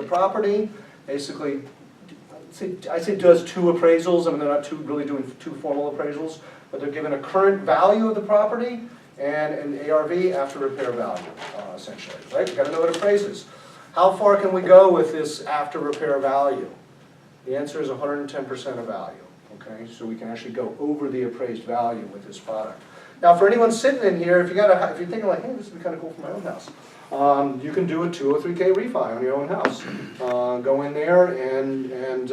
property. Basically, I say does 2 appraisals. I mean, they're not really doing 2 formal appraisals, but they're given a current value of the property and an ARV after repair value, essentially, right? You've got to know what appraises. How far can we go with this after repair value? The answer is 110% of value, okay? So we can actually go over the appraised value with this product. Now, for anyone sitting in here, if you're thinking like, hey, this would be kind of cool for my own house, you can do a 203K refi on your own house. Go in there and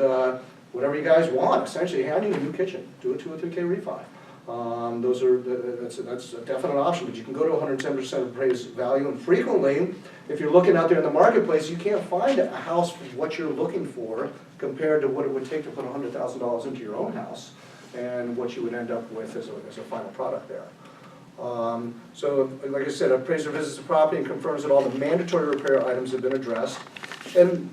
whatever you guys want, essentially, hey, I need a new kitchen. Do a 203K refi. That's a definite option, but you can go to 110% appraised value, and frequently, if you're looking out there in the marketplace, you can't find a house for what you're looking for compared to what it would take to put $100,000 into your own house and what you would end up with as a final product there. So, like I said, appraiser visits the property and confirms that all the mandatory repair items have been addressed. And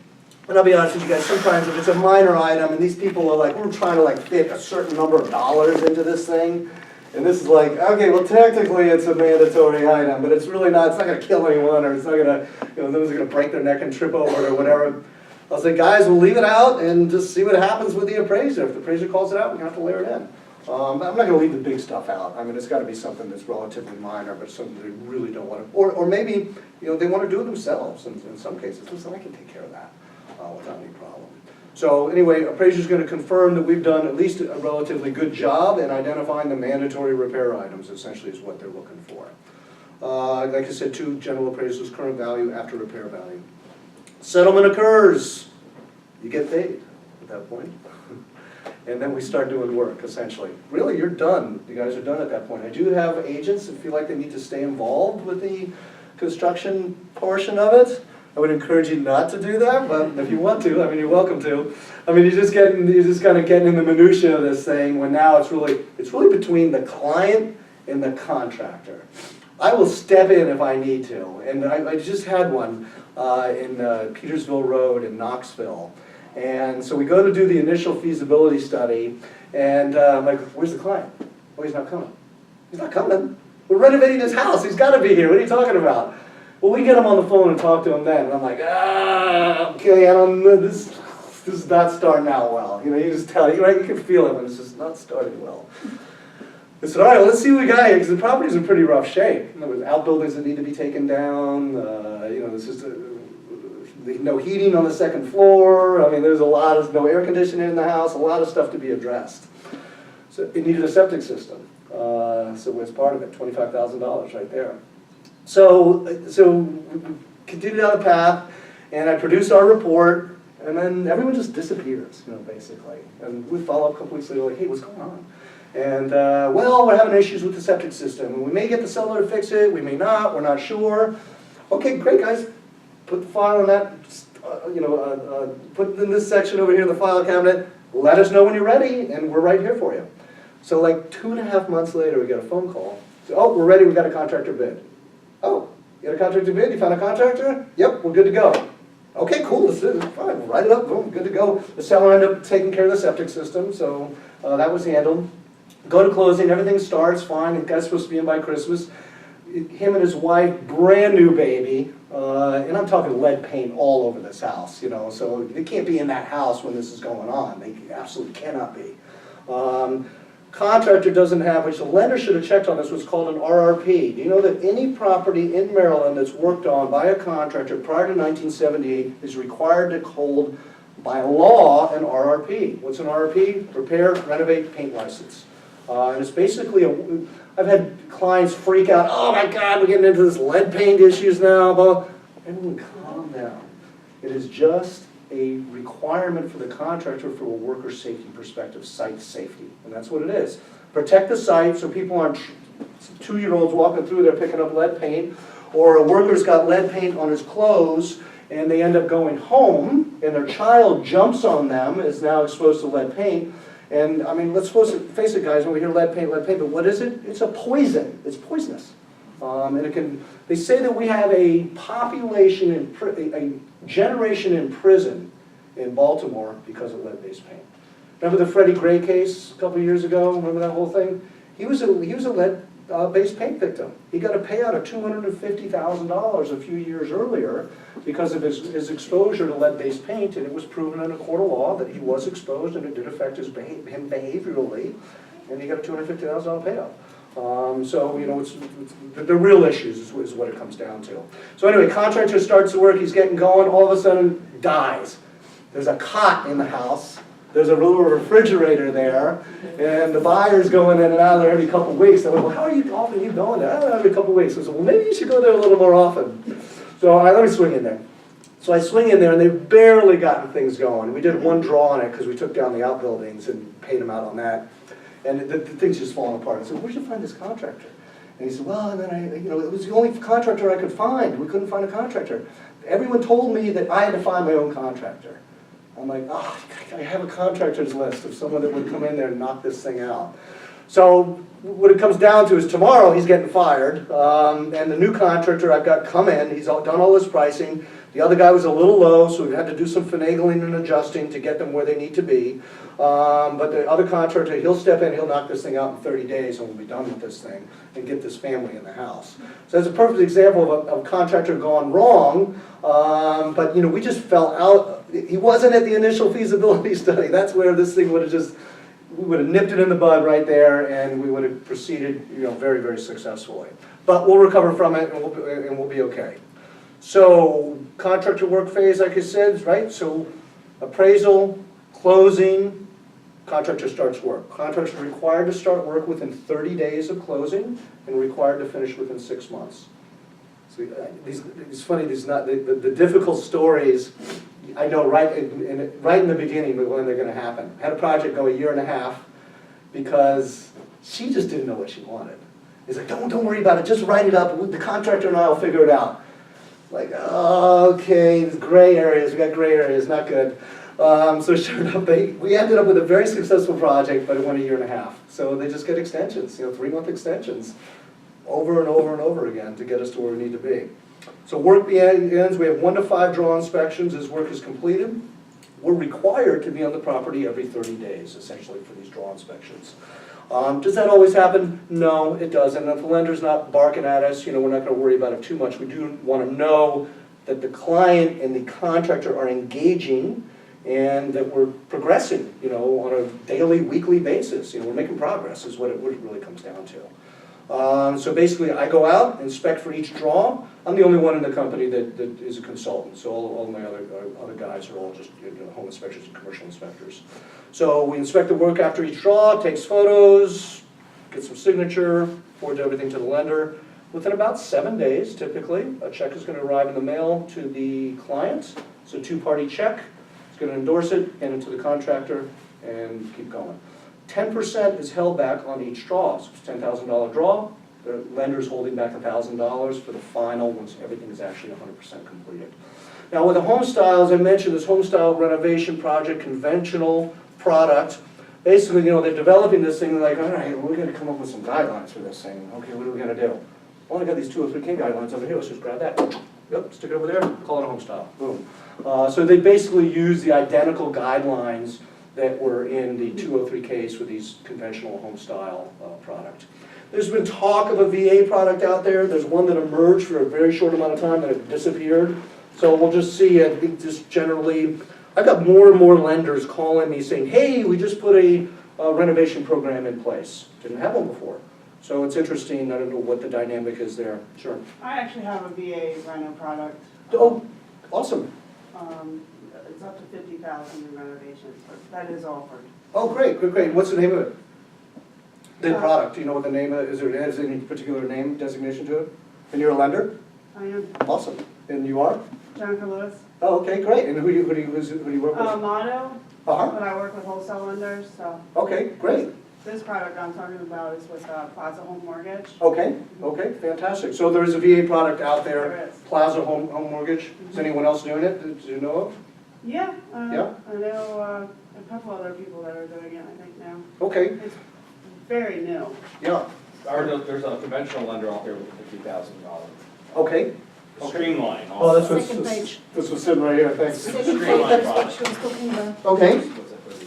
I'll be honest with you guys, sometimes if it's a minor item and these people are like, we're trying to like fit a certain number of dollars into this thing, and this is like, okay, well technically it's a mandatory item, but it's really not, it's not going to kill anyone, or it's not going to, no one's going to break their neck and trip over it or whatever. I'll say, guys, we'll leave it out and just see what happens with the appraiser. If the appraiser calls it out, we're going to have to layer it in. I'm not going to leave the big stuff out. I mean, it's got to be something that's relatively minor, but something they really don't want to, or maybe, they want to do it themselves in some cases. Listen, I can take care of that without any problem. So anyway, appraiser's going to confirm that we've done at least a relatively good job in identifying the mandatory repair items, essentially is what they're looking for. Like I said, 2 general appraisals, current value, after repair value. Settlement occurs. You get paid at that point. And then we start doing work, essentially. Really, you're done. You guys are done at that point. I do have agents that feel like they need to stay involved with the construction portion of it. I would encourage you not to do that, but if you want to, I mean, you're welcome to. I mean, you're just kind of getting in the minutia of this thing when now it's really between the client and the contractor. I will step in if I need to, and I just had one in Petersville Road in Knoxville. And so we go to do the initial feasibility study, and I'm like, where's the client? Oh, he's not coming. He's not coming. We're renovating his house. He's got to be here. What are you talking about? Well, we get him on the phone and talk to him then. And I'm like, okay, I don't know. This is not starting out well. You just tell, right? You can feel it when it's just not starting well. I said, all right, well, let's see what we got here, because the property's in pretty rough shape. There's outbuildings that need to be taken down. There's just no heating on the second floor. I mean, there's no air conditioning in the house, a lot of stuff to be addressed. So it needed a septic system. So it's part of it, $25,000 right there. So we continued down the path, and I produced our report, and then everyone just disappears, basically. And we follow up a couple weeks later, like, hey, what's going on? And, well, we're having issues with the septic system. And we may get the seller to fix it, we may not, we're not sure. Okay, great, guys. Put the file in that, put it in this section over here in the file cabinet. Let us know when you're ready, and we're right here for you. So like 2.5 months later, we get a phone call. So, oh, we're ready, we got a contractor bid. Oh, you got a contractor bid? You found a contractor? Yep, we're good to go. Okay, cool, this is fine. We'll write it up, boom, good to go. The seller ended up taking care of the septic system, so that was handled. Go to closing, everything starts fine. The guy's supposed to be in by Christmas. Him and his wife, brand new baby, and I'm talking lead paint all over this house, so they can't be in that house when this is going on. They absolutely cannot be. Contractor doesn't have, which the lender should have checked on this, what's called an RRP. Do you know that any property in Maryland that's worked on by a contractor prior to 1978 is required to hold, by law, an RRP? What's an RRP? Repair, renovate, paint license. And it's basically I've had clients freak out, oh my God, we're getting into this lead paint issues now. But everyone calm down. It is just a requirement for the contractor from a worker safety perspective, site safety. And that's what it is. Protect the site so people aren't 2-year-olds walking through there picking up lead paint, or a worker's got lead paint on his clothes and they end up going home and their child jumps on them, is now exposed to lead paint. And I mean, let's face it, guys, when we hear lead paint, but what is it? It's a poison. It's poisonous. And they say that we have a population, a generation in prison in Baltimore because of lead-based paint. Remember the Freddie Gray case a couple years ago? Remember that whole thing? He was a lead base paint victim. He got a payout of $250,000 a few years earlier because of his exposure to lead-based paint, and it was proven in a court of law that he was exposed and it did affect him behaviorally, and he got a $250,000 payout. So, you know, it's the real issues is what it comes down to. So anyway, contractor starts the work, he's getting going, all of a sudden dies. There's a cot in the house, there's a little refrigerator there, and the buyer's going in and out of there every couple of weeks. They're like, well, how are you often you going there? I don't know, every couple of weeks. I said, well, maybe you should go there a little more often. So let me swing in there. So I swing in there, and they've barely gotten things going. We did one draw on it because we took down the outbuildings and paid them out on that. And the thing's just falling apart. I said, where'd you find this contractor? And he said, well, and then it was the only contractor I could find. We couldn't find a contractor. Everyone told me that I had to find my own contractor. I'm like, oh, I have a contractor's list of someone that would come in there and knock this thing out. So what it comes down to is tomorrow he's getting fired, and the new contractor I've got come in, he's done all this pricing. The other guy was a little low, so we had to do some finagling and adjusting to get them where they need to be. But the other contractor, he'll step in, he'll knock this thing out in 30 days, and we'll be done with this thing and get this family in the house. So that's a perfect example of a contractor gone wrong, but you know, we just fell out. He wasn't at the initial feasibility study. That's where this thing would have just, we would have nipped it in the bud right there, and we would have proceeded, you know, very, very successfully. But we'll recover from it, and we'll be okay. So contractor work phase, like I said, right? So appraisal, closing, contractor starts work. Contractor is required to start work within 30 days of closing and required to finish within 6 months. So it's funny, the difficult stories, I know right in the beginning when they're going to happen. I had a project go 1.5 years because she just didn't know what she wanted. He's like, don't worry about it, just write it up, the contractor and I will figure it out. Like, oh, okay, there's gray areas, we got gray areas, not good. So sure enough, we ended up with a very successful project, but it went 1.5 years. So they just get extensions, you know, 3-month extensions, over and over and over again to get us to where we need to be. So work ends, we have 1 to 5 draw inspections as work is completed. We're required to be on the property every 30 days, essentially, for these draw inspections. Does that always happen? No, it doesn't. If the lender's not barking at us, you know, we're not going to worry about it too much. We do want to know that the client and the contractor are engaging and that we're progressing, you know, on a daily, weekly basis. You know, we're making progress is what it really comes down to. So basically, I go out, inspect for each draw. I'm the only one in the company that is a consultant, so all my other guys are all just, you know, home inspectors and commercial inspectors. So we inspect the work after each draw, takes photos, get some signature, forwards everything to the lender. Within about 7 days, typically, a check is going to arrive in the mail to the client. It's a 2-party check. It's going to endorse it, hand it to the contractor, and keep going. 10% is held back on each draw. So it's a $10,000 draw. The lender's holding back $1,000 for the final once everything is actually 100% completed. Now with the home style, as I mentioned, this home style renovation project, conventional product, basically, you know, they're developing this thing, like, all right, we're going to come up with some guidelines for this thing. Okay, what are we going to do? Well, I got these 203K guidelines over here, let's just grab that. Yep, stick it over there, call it a home style, boom. So they basically use the identical guidelines that were in the 203Ks for these conventional home style product. There's been talk of a VA product out there. There's one that emerged for a very short amount of time and it disappeared. So we'll just see, I think just generally, I've got more and more lenders calling me saying, hey, we just put a renovation program in place. Didn't have one before. So it's interesting, I don't know what the dynamic is there. Sure. I actually have a VA reno product. Oh, awesome. It's up to $50,000 in renovations, but that is offered. Oh, great, great, great. What's the name of it? The product, do you know what the name of it is? Is there any particular name designation to it? And you're a lender? I am. Awesome. And you are? Jennifer Lewis. Oh, okay, great. And who do you work with? Motto, but I work with wholesale lenders, so. Okay, great. This product I'm talking about is with Plaza Home Mortgage. Okay, okay, fantastic. So there is a VA product out there, There is. Plaza Home Mortgage. Is anyone else doing it that you know of? Yeah, Yeah? I know a couple other people that are doing it, I think now. Okay, It's very new. yeah, There's a conventional lender out there with a $50,000. okay. Streamline. Oh, that's Second page. this was sitting right here, thanks. Second page, that's what she was talking about. Okay,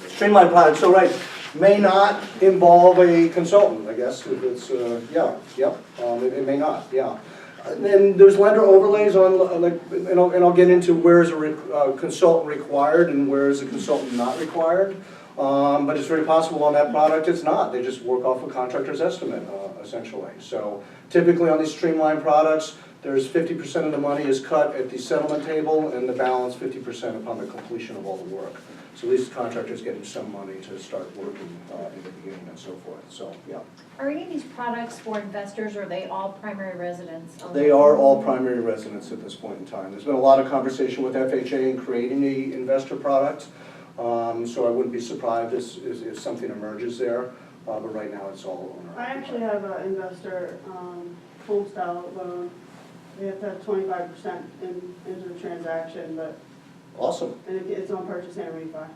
streamlined product, so right. may not involve a consultant, I guess, if it's, it may not, yeah. And then there's lender overlays on, like, and I'll get into where is a consultant required and where is a consultant not required. But it's very possible on that product it's not. They just work off a contractor's estimate, essentially. So typically on these streamlined products, there's 50% of the money is cut at the settlement table and the balance 50% upon the completion of all the work. So at least the contractor's getting some money to start working in the beginning and so forth, so, yeah. Are any of these products for investors, or are they all primary residents? They are all primary residents at this point in time. There's been a lot of conversation with FHA in creating the investor product, so I wouldn't be surprised if something emerges there, but right now it's all owner. I actually have an investor home style loan. They have to have 25% into the transaction, but Awesome. and it's on purchase and refi.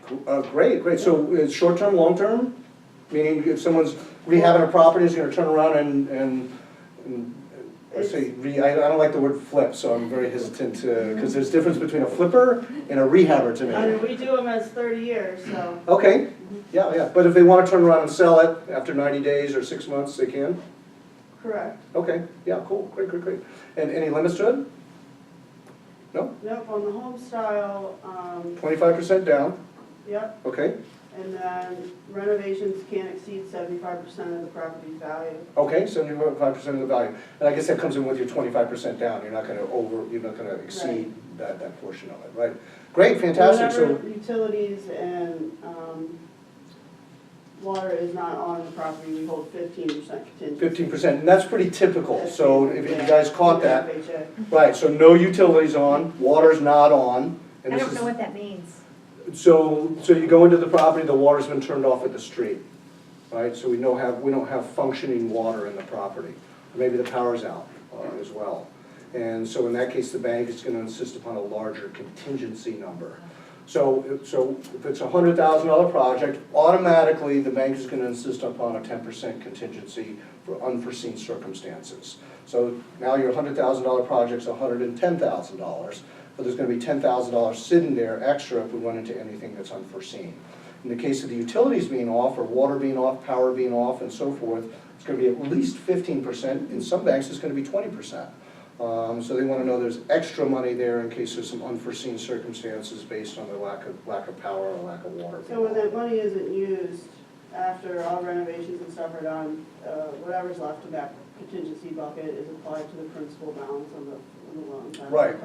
Cool. Great. So it's short-term, long-term? Meaning if someone's rehabbing a property, is going to turn around and let's say, I don't like the word flip, so I'm very hesitant to, because there's a difference between a flipper and a rehabber to me. I mean, we do them as 30 years, so. Okay, yeah. But if they want to turn around and sell it after 90 days or 6 months, they can? Correct. Okay, yeah, cool, great. And any limits to it? No? Nope, on the home style, 25% down, yep. okay. And then renovations can't exceed 75% of the property's value. Okay, 75% of the value. And I guess that comes in with your 25% down. You're not gonna exceed that portion of it, right? Great, fantastic. So Whenever utilities and water is not on the property, we hold 15% contingency. 15%, and that's pretty typical. So if you guys caught that, FHA. right, so no utilities on, water's not on. And I this don't is- know what that means. So you go into the property, the water's been turned off at the street, right? So we don't have functioning water in the property. Maybe the power's out as well. And so in that case, the bank is going to insist upon a larger contingency number. So if it's a $100,000 project, automatically the bank is going to insist upon a 10% contingency for unforeseen circumstances. So now your $100,000 project's $110,000. But there's going to be $10,000 sitting there extra if we run into anything that's unforeseen. In the case of the utilities being off, or water being off, power being off, and so forth, it's going to be at least 15%. In some banks, it's going to be 20%. So they want to know there's extra money there in case there's some unforeseen circumstances based on the lack of power or lack of water. So when that money isn't used, after all renovations and stuff are done, whatever's left of that contingency bucket is applied to the principal balance on the loan. Right.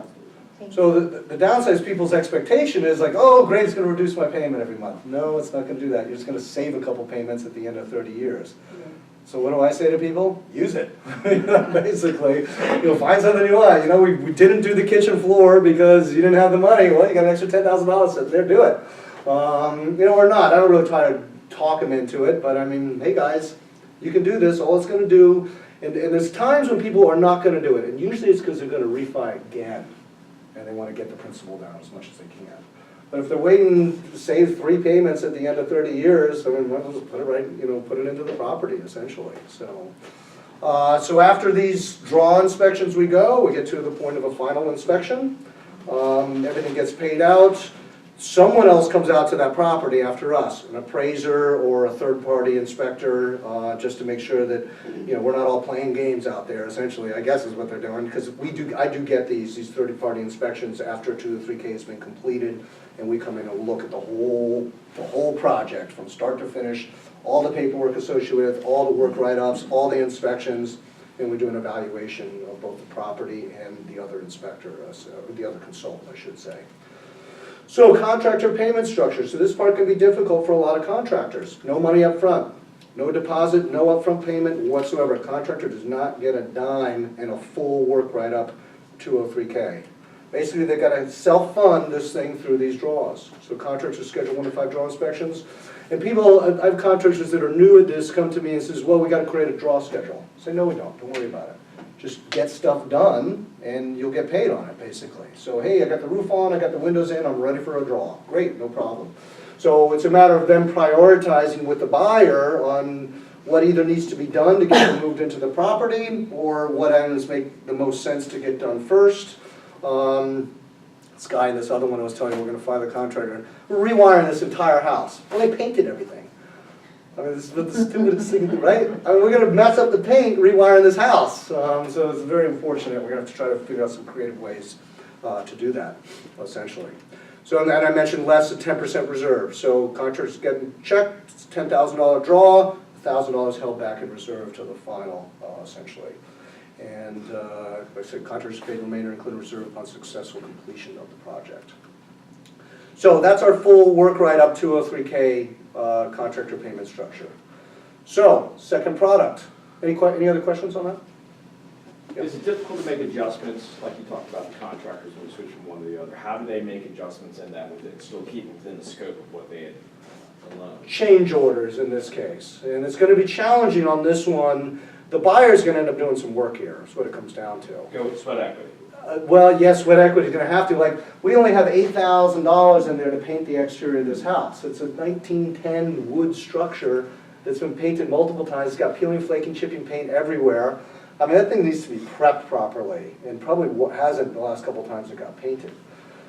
So the downside is people's expectation is like, oh, great, it's going to reduce my payment every month. No, it's not going to do that. You're just going to save a couple payments at the end of 30 years. Yeah. So what do I say to people? Use it. Basically, find something you want. We didn't do the kitchen floor because you didn't have the money. Well, you got an extra $10,000 sitting there, do it. Or not. I don't really try to talk them into it, but I mean, hey guys, you can do this. All it's going to do, and there's times when people are not going to do it, and usually it's because they're going to refi again. And they want to get the principal down as much as they can. But if they're waiting to save 3 payments at the end of 30 years, I mean, might as well just put it right, put it into the property essentially. So after these draw inspections we get to the point of a final inspection. Everything gets paid out. Someone else comes out to that property after us, an appraiser or a third-party inspector, just to make sure that we're not all playing games out there. Essentially, I guess is what they're doing, because I do get these third-party inspections after 2 to 3K has been completed, and we come in and look at the whole project from start to finish, all the paperwork associated with, all the work write-ups, all the inspections, and we do an evaluation of both the property and the other inspector, the other consultant, I should say. So contractor payment structure. So this part can be difficult for a lot of contractors. No money up front, no deposit, no upfront payment whatsoever. A contractor does not get a dime and a full work write-up 203K. Basically, they've got to self-fund this thing through these draws. So contractors schedule 1 to 5 draw inspections. And people, I have contractors that are new at this come to me and says, well, we got to create a draw schedule. I say, no, we don't. Don't worry about it. Just get stuff done and you'll get paid on it, basically. So, hey, I got the roof on, I got the windows in, I'm ready for a draw. Great, no problem. So it's a matter of them prioritizing with the buyer on what either needs to be done to get them moved into the property or what items make the most sense to get done first. This guy and this other one I was telling you, we're gonna find the contractor, we're rewiring this entire house. Well, they painted everything. I mean, this is the stupidest thing, right? I mean, we're gonna mess up the paint rewiring this house. So it's very unfortunate. We're gonna have to try to figure out some creative ways to do that, essentially. So, and I mentioned less than 10% reserve. So contractors getting checked, it's $10,000 draw, $1,000 held back in reserve to the final, essentially. And like I said, contractors paid remainder including reserve upon successful completion of the project. So that's our full work right up 203K contractor payment structure. So, second product. Any other questions on that? Yep. Is it difficult to make adjustments, like you talked about the contractors when we switch from one to the other? How do they make adjustments in that within, still keep within the scope of what they had alone? Change orders in this case. And it's going to be challenging on this one. The buyer's going to end up doing some work here, is what it comes down to. Go with sweat equity. Well, yes, sweat equity is going to have to. Like, we only have $8,000 in there to paint the exterior of this house. It's a 1910 wood structure that's been painted multiple times. It's got peeling, flaking, chipping paint everywhere. I mean, that thing needs to be prepped properly, and probably hasn't the last couple times it got painted.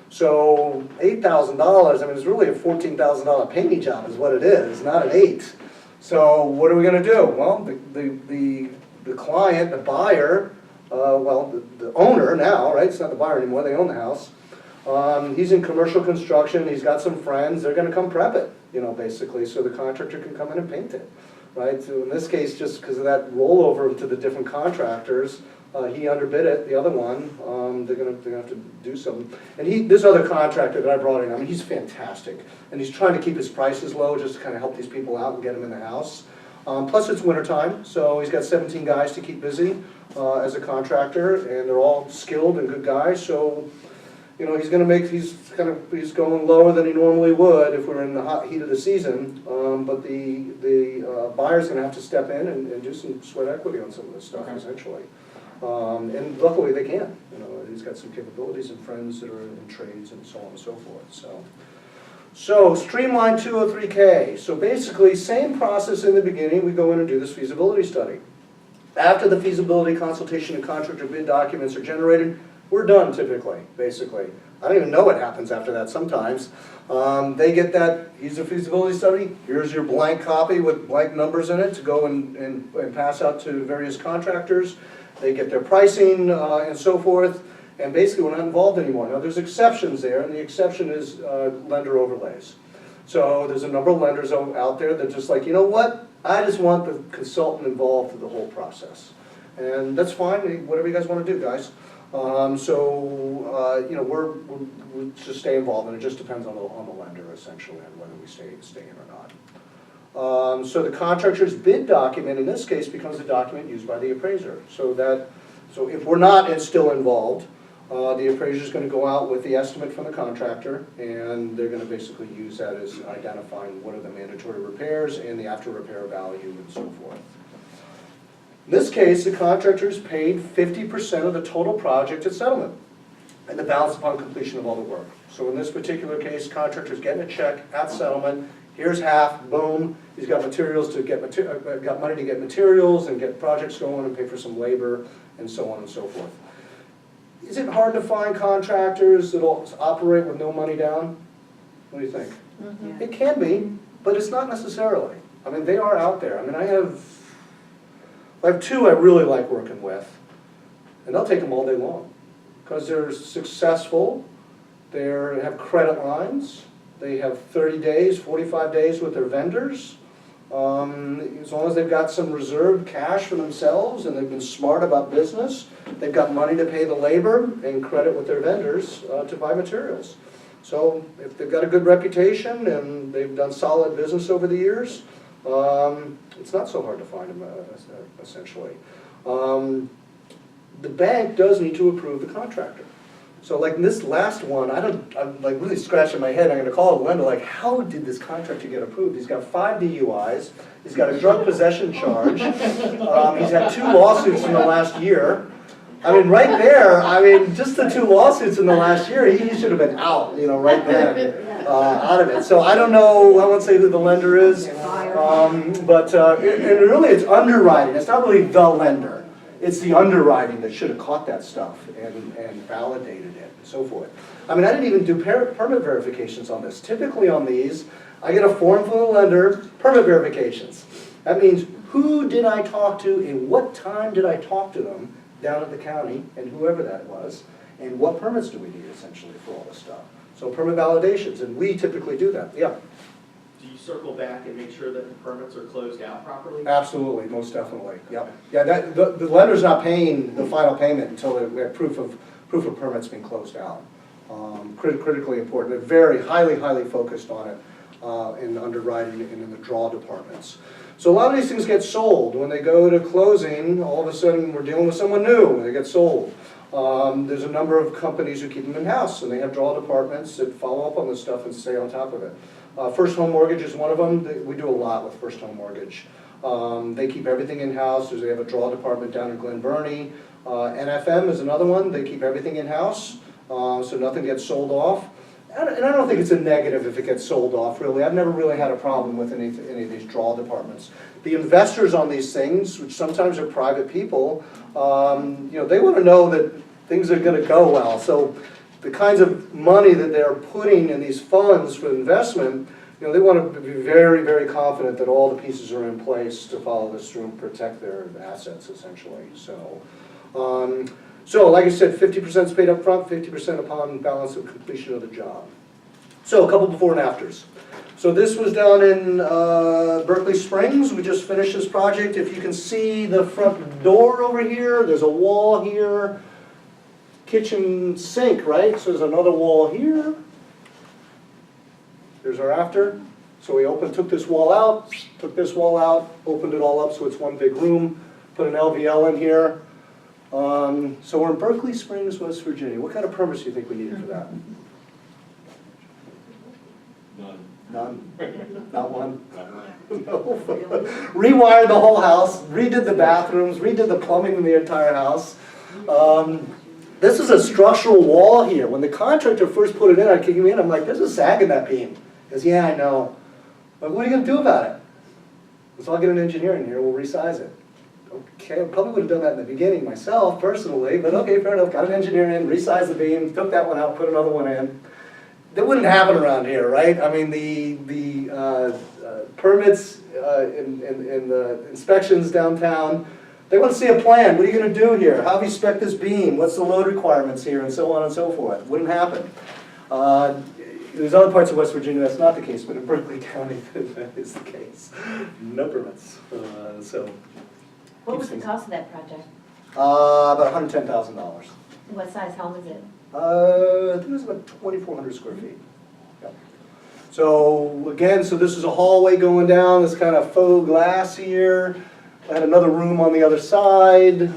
So $8,000, I mean, it's really a $14,000 painting job is what it is, not an 8. So what are we going to do? Well, the client, the buyer, the owner now, right? It's not the buyer anymore. They own the house. He's in commercial construction. He's got some friends. They're going to come prep it, basically, so the contractor can come in and paint it, right? So in this case, just because of that rollover to the different contractors, he underbid it. The other one, they're going to have to do something. And this other contractor that I brought in, I mean, he's fantastic, and he's trying to keep his prices low just to kind of help these people out and get them in the house. Plus, it's wintertime, so he's got 17 guys to keep busy as a contractor, and they're all skilled and good guys. So, he's going to make he's going lower than he normally would if we're in the hot heat of the season. But the buyer's going to have to step in and do some sweat equity on some of this stuff, essentially. And luckily they can. He's got some capabilities and friends that are in trades and so on and so forth. So streamline 203K. So basically, same process in the beginning. We go in and do this feasibility study. After the feasibility consultation and contractor bid documents are generated, we're done typically, basically. I don't even know what happens after that sometimes. They get that, here's a feasibility study, here's your blank copy with blank numbers in it to go and pass out to various contractors. They get their pricing and so forth, and basically we're not involved anymore. Now there's exceptions there, and the exception is lender overlays. So there's a number of lenders out there that just like, you know what, I just want the consultant involved through the whole process. And that's fine, whatever you guys want to do, guys. We'll just stay involved, and it just depends on the lender, essentially, on whether we stay in or not. So the contractor's bid document, in this case, becomes the document used by the appraiser. So if we're not still involved, the appraiser's going to go out with the estimate from the contractor, and they're going to basically use that as identifying what are the mandatory repairs and the after repair value and so forth. In this case, the contractor's paid 50% of the total project at settlement, and the balance upon completion of all the work. So in this particular case, contractor's getting a check at settlement. Here's half, boom. He's got materials to get got money to get materials and get projects going and pay for some labor and so on and so forth. Is it hard to find contractors that'll operate with no money down? What do you think? Mm-hmm. It can be, but it's not necessarily. I mean, they are out there. I mean, I have 2 I really like working with, and they'll take them all day long because they're successful, they have credit lines, they have 30 days, 45 days with their vendors. As long as they've got some reserved cash for themselves and they've been smart about business, they've got money to pay the labor and credit with their vendors to buy materials. So if they've got a good reputation and they've done solid business over the years, it's not so hard to find them, essentially. The bank does need to approve the contractor. So like in this last one, I'm like really scratching my head. I'm going to call the lender, like, how did this contractor get approved? He's got 5 DUIs. He's got a drug possession charge. He's had 2 lawsuits in the last year. I mean, right there, just the 2 lawsuits in the last year, he should have been out, right then, out of it. So I don't know, I won't say who the lender is, but and really it's underwriting. It's not really the lender. It's the underwriting that should have caught that stuff and validated it. and so forth. I mean, I didn't even do permit verifications on this. Typically on these, I get a form from the lender, permit verifications. That means who did I talk to and what time did I talk to them down at the county and whoever that was, and what permits do we need essentially for all this stuff. So permit validations, and we typically do that, yeah. Do you circle back and make sure that the permits are closed out properly? Absolutely, most definitely, yep. Yeah, the lender's not paying the final payment until we have proof of permit's been closed out. Critically important, they're very highly focused on it in underwriting and in the draw departments. So a lot of these things get sold. When they go to closing, all of a sudden we're dealing with someone new when they get sold. There's a number of companies who keep them in-house, and they have draw departments that follow up on this stuff and stay on top of it. First Home Mortgage is one of them. We do a lot with First Home Mortgage. They keep everything in-house. They have a draw department down in Glen Burnie. NFM is another one. They keep everything in-house, so nothing gets sold off. And I don't think it's a negative if it gets sold off, really. I've never really had a problem with any of these draw departments. The investors on these things, which sometimes are private people, you know, they want to know that things are going to go well. So the kinds of money that they're putting in these funds for investment, you know, they want to be very confident that all the pieces are in place to follow this through and protect their assets, essentially. So like I said, 50% is paid up front, 50% upon balance of completion of the job. So a couple before and afters. So this was down in Berkeley Springs. We just finished this project. If you can see the front door over here, there's a wall here, kitchen sink, right? So there's another wall here. There's our after. So we took this wall out, took this wall out, opened it all up so it's one big room, put an LVL in here. So we're in Berkeley Springs, West Virginia. What kind of permits do you think we needed for that? None? Not one? No. Rewired the whole house, redid the bathrooms, redid the plumbing in the entire house. This is a structural wall here. When the contractor first put it in, I came in, I'm like, there's a sag in that beam. He goes, yeah, I know. But what are you going to do about it? So I'll get an engineer in here, we'll resize it. Okay, I probably would have done that in the beginning myself, personally, but okay, fair enough. Got an engineer in, resized the beam, took that one out, put another one in. That wouldn't happen around here, right? I mean, the permits and the inspections downtown, they want to see a plan. What are you going to do here? How have you spec this beam? What's the load requirements here? And so on and so forth. Wouldn't happen. There's other parts of West Virginia that's not the case, but in Berkeley County that is the case. No permits. What was the cost of that project? About $110,000. What size home is it? I think it was about 2,400 square feet. Yep. So again, so this is a hallway going down, this kind of faux glass here. I had another room on the other side.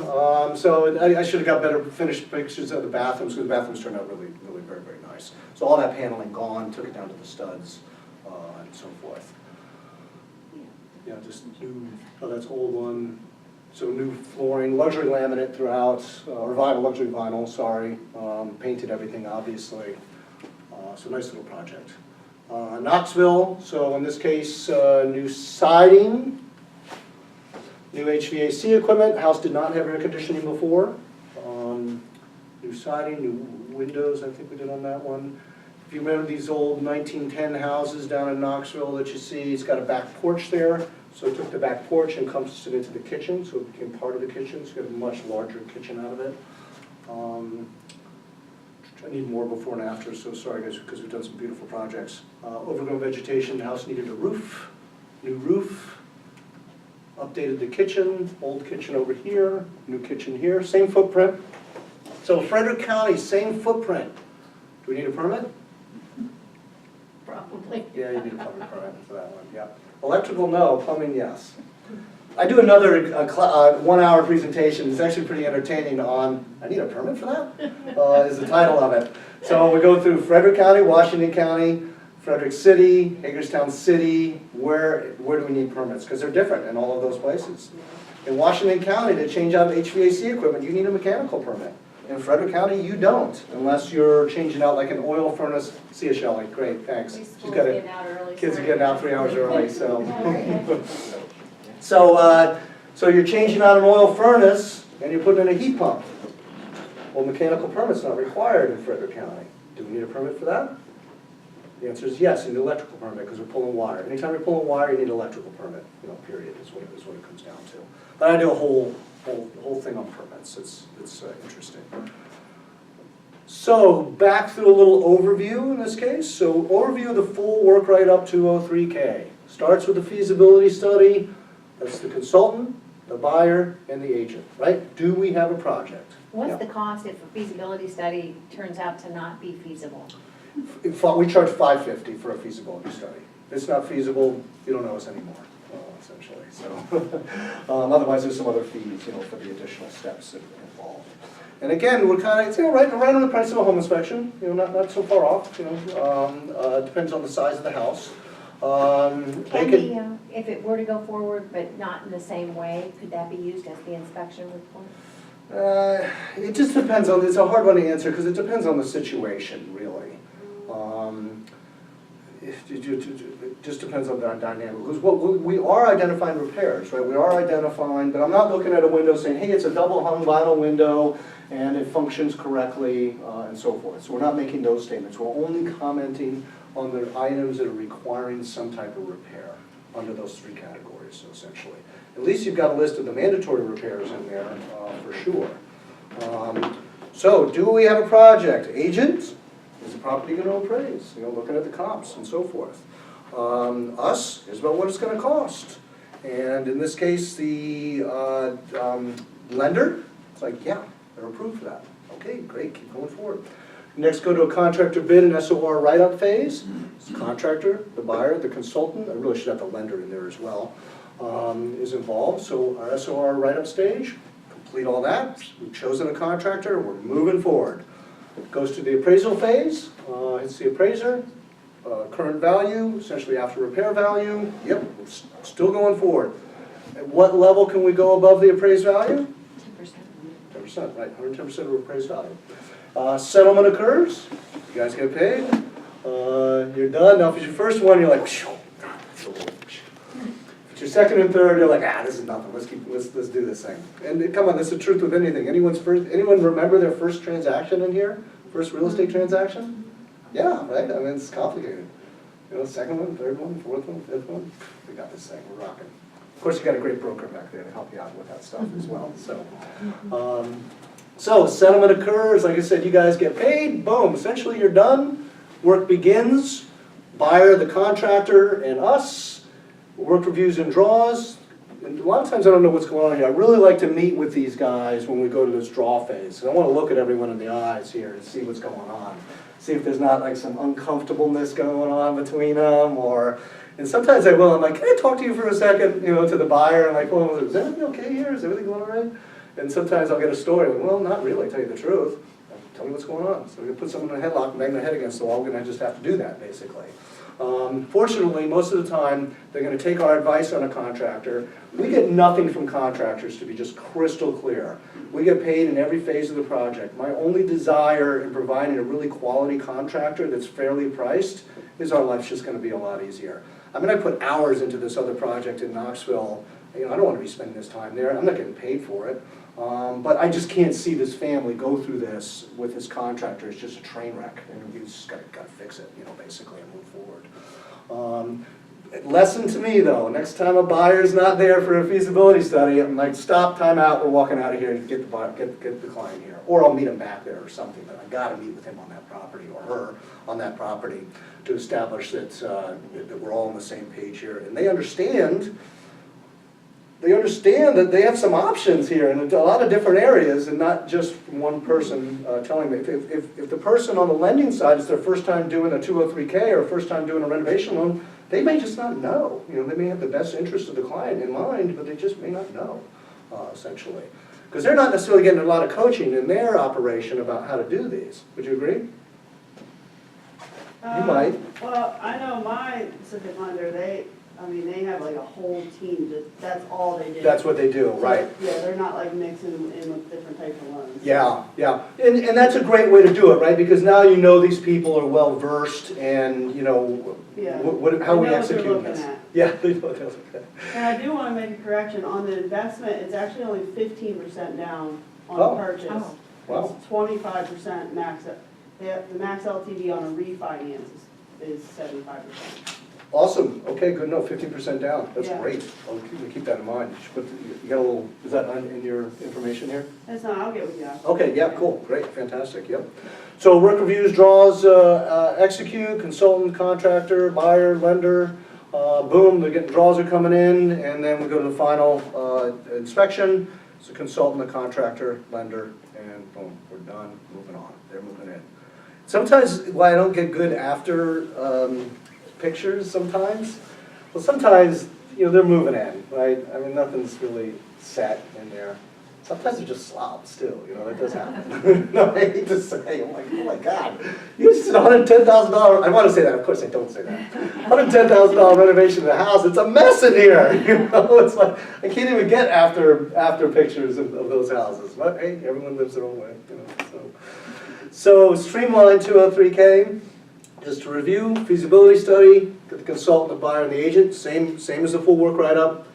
So I should have got better finished pictures of the bathrooms, because the bathrooms turned out really very nice. So all that paneling gone, took it down to the studs and so forth. Yeah, just new, oh, that's old one. So new flooring, luxury laminate throughout, or vinyl, luxury vinyl, sorry. Painted everything, obviously. So nice little project. Knoxville, so in this case, new siding, new HVAC equipment. House did not have air conditioning before. New siding, new windows, I think we did on that one. If you remember these old 1910 houses down in Knoxville that you see, it's got a back porch there. So I took the back porch and encompassed it into the kitchen, so it became part of the kitchen, so you have a much larger kitchen out of it. I need more before and after, so sorry guys, because we've done some beautiful projects. Overgrown vegetation, the house needed a roof, new roof. Updated the kitchen, old kitchen over here, new kitchen here, same footprint. So Frederick County, same footprint. Do we need a permit? Probably. Yeah, you need a plumbing permit for that one, yeah. Electrical, no. Plumbing, yes. I do another 1-hour presentation. It's actually pretty entertaining on, I need a permit for that? Is the title of it. So we go through Frederick County, Washington County, Frederick City, Hagerstown City. Where do we need permits? Because they're different in all of those places. In Washington County, to change out HVAC equipment, you need a mechanical permit. In Frederick County, you don't, unless you're changing out like an oil furnace. See you, Shelley. Great, thanks. She's got it. Kids are getting out 3 hours early, so. So you're changing out an oil furnace and you're putting in a heat pump. Well, mechanical permit's not required in Frederick County. Do we need a permit for that? The answer is yes, you need an electrical permit because we're pulling wire. Anytime you're pulling wire, you need an electrical permit, period, is what it comes down to. But I do a whole thing on permits. It's interesting. So back through a little overview in this case. So overview of the full work right up to 203K. Starts with the feasibility study. That's the consultant, the buyer, and the agent, right? Do we have a project? What's the cost if a feasibility study turns out to not be feasible? We charge $550 for a feasibility study. If it's not feasible, you don't owe us anymore, essentially. So, otherwise there's some other fees, for the additional steps involved. And again, we're kind of, right on the price of a home inspection. Not so far off. Depends on the size of the house. If it were to go forward but not in the same way, could that be used as the inspection report? It just depends on, it's a hard one to answer because it depends on the situation, really. It just depends on the dynamic. Because we are identifying repairs, right? We are identifying, but I'm not looking at a window saying, hey, it's a double hung vinyl window and it functions correctly and so forth. So we're not making those statements. We're only commenting on the items that are requiring some type of repair under those three categories, so essentially. At least you've got a list of the mandatory repairs in there for sure. So do we have a project? Agent? Is the property going to appraise? Looking at the comps and so forth. Us is about what it's going to cost. And in this case, the lender, it's like, yeah, they're approved for that. Okay, great, keep going forward. Next, go to a contractor bid and SOR write-up phase. It's the contractor, the buyer, the consultant. I really should have the lender in there as well. Is involved. So our SOR write-up stage, complete all that. We've chosen a contractor. We're moving forward. Goes to the appraisal phase. It's the appraiser. Current value, essentially after repair value. Yep, we're still going forward. At what level can we go above the appraised value? 10%. 10%, right, 110% of appraised value. Settlement occurs, you guys get paid, you're done. Now if it's your first one, you're like, phew. If it's your second and third, you're like, this is nothing, let's do this thing. And come on, that's the truth with anything. Anyone remember their first transaction in here? First real estate transaction? Yeah, right, I mean, it's complicated. Second one, third one, fourth one, fifth one, we got this thing, we're rocking. Of course, you got a great broker back there to help you out with that stuff as well, so. So settlement occurs, like I said, you guys get paid, boom, essentially you're done. Work begins, buyer, the contractor, and us. Work reviews and draws. And a lot of times I don't know what's going on here. I really like to meet with these guys when we go to this draw phase. I want to look at everyone in the eyes here and see what's going on. See if there's not like some uncomfortableness going on between them, and sometimes I will, I'm like, can I talk to you for a second, to the buyer, and like, well, is everything okay here? Is everything going all right? And sometimes I'll get a story, well, not really, tell you the truth. Tell me what's going on. So we're going to put someone in a headlock and bang their head against the wall, we're going to just have to do that, basically. Fortunately, most of the time, they're going to take our advice on a contractor. We get nothing from contractors, to be just crystal clear. We get paid in every phase of the project. My only desire in providing a really quality contractor that's fairly priced is our life's just going to be a lot easier. I mean, I put hours into this other project in Knoxville. I don't want to be spending this time there. I'm not getting paid for it. But I just can't see this family go through this with this contractor. It's just a train wreck, and you just got to fix it, basically, and move forward. Lesson to me, though, next time a buyer's not there for a feasibility study, I'm like, stop, time out, we're walking out of here and get the client here. Or I'll meet him back there or something, but I got to meet with him on that property or her on that property to establish that, that we're all on the same page here. And they understand that they have some options here in a lot of different areas, and not just from one person telling me. If the person on the lending side is their first time doing a 203K or first time doing a renovation loan, they may just not know. They may have the best interest of the client in mind, but they just may not know, essentially. Because they're not necessarily getting a lot of coaching in their operation about how to do these. Would you agree? You might. Well, I know my specific lender, they have like a whole team, that's all they do. That's what they do, right. Yeah, they're not like mixing in with different types of loans. Yeah, yeah. And that's a great way to do it, right? Because now these people are well versed and, how we execute this. Yeah, they know what they're looking at. And I do want to make a correction, on the investment, it's actually only 15% down on the purchase. Oh. Wow. It's 25% max, the max LTV on a refinance is 75%. Awesome, okay, good, no, 50% down, that's Yeah. great. We'll keep that in mind. You got a little, is that in your information here? That's not, I'll get with you after. Okay, yeah, cool, great, fantastic, yep. So work reviews, draws, execute, consultant, contractor, buyer, lender, boom, draws are coming in, and then we go to the final inspection. It's a consultant, a contractor, lender, and boom, we're done, moving on, they're moving in. Sometimes, why I don't get good after pictures sometimes, well, sometimes, you know, they're moving in, right? I mean, nothing's really set in there. Sometimes they're just slobs too, you know, that does happen. No, I hate to say, I'm like, oh my God, you just did $110,000, I want to say that, of course I don't say that. $110,000 renovation of the house, it's a mess in here, you know, it's like, I can't even get after pictures of those houses, but hey, everyone lives their own way, you know, so streamline 203K, just to review, feasibility study, get the consultant, the buyer, and the agent, same as the full work write-up.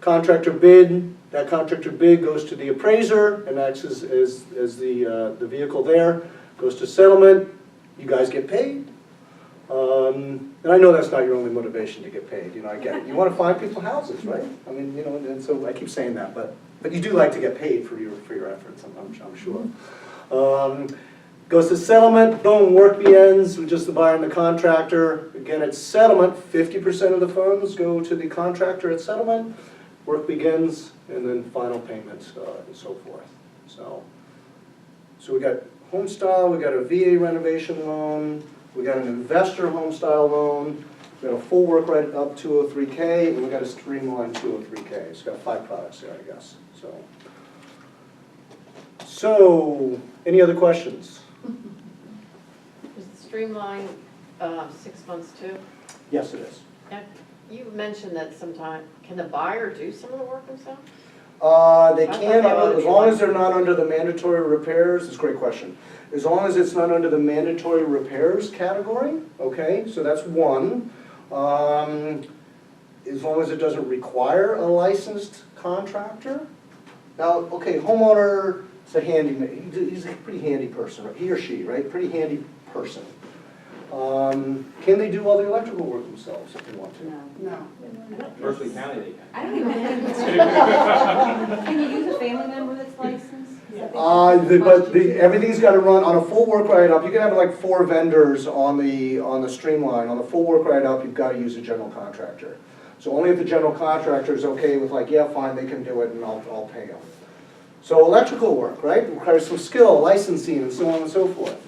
Contractor bid, that contractor bid goes to the appraiser and acts as the vehicle there, goes to settlement, you guys get paid. And I know that's not your only motivation to get paid, you know, I get it. You want to find people houses, right? I mean, you know, and so I keep saying that, but you do like to get paid for your efforts, I'm sure. Goes to settlement, boom, work begins with just the buyer and the contractor. Again, at settlement, 50% of the funds go to the contractor at settlement. Work begins, and then final payments and so forth. So we got home style, we got a VA renovation loan, we got an investor home style loan, we got a full work right up 203K, and we got a streamline 203K. It's got 5 products there, I guess. So any other questions? Is the streamline 6 months too? Yes, it is. And you mentioned that sometime, can the buyer do some of the work himself? They I can, thought they as long as they're not under the mandatory repairs, it's a great question. As long as it's not under the mandatory repairs category, okay, so that's one. As long as it doesn't require a licensed contractor. Now, okay, homeowner, it's a handyman, he's a pretty handy person, right? He or she, right? Pretty handy person. Can they do all the electrical work themselves if they want to? No. Berkeley County, they can. I don't even can you use a family member that's licensed? Everything's got to run on a full work write-up. You can have like 4 vendors on the streamline. On the full work write-up, you've got to use a general contractor. So only if the general contractor is okay with like, yeah, fine, they can do it, and I'll pay them. So electrical work, right, requires some skill, licensing, and so on and so forth.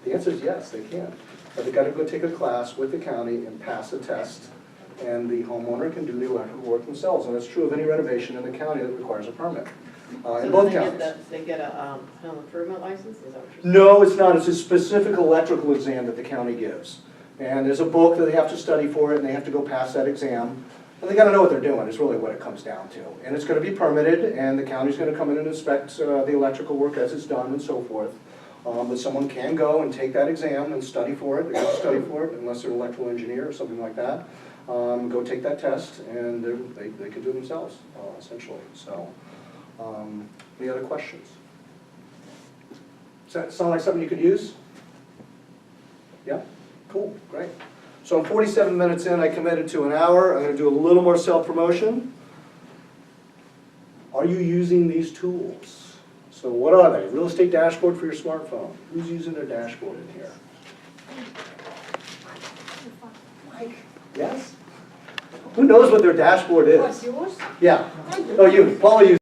The answer is yes, they can. But they've got to go take a class with the county and pass a test, and the homeowner can do the electrical work themselves. And that's true of any renovation in the county that requires a permit, in both counties. They get a home improvement license, is that what you're saying? No, it's not. It's a specific electrical exam that the county gives. And there's a book that they have to study for it, and they have to go pass that exam. And they got to know what they're doing, is really what it comes down to. And it's going to be permitted, and the county's going to come in and inspect the electrical work as it's done and so forth. But someone can go and take that exam and study for it. They have to study for it, unless they're an electrical engineer or something like that. Go take that test, and they can do it themselves, essentially. So, any other questions? Does that sound like something you could use? Yeah? Cool, great. So I'm 47 minutes in, I committed to an hour. I'm going to do a little more self-promotion. Are you using these tools? So what are they? Real estate dashboard for your smartphone. Who's using their dashboard in here? Mike? Yes? Who knows what their dashboard is? What's yours? Yeah. Oh, you. Paula uses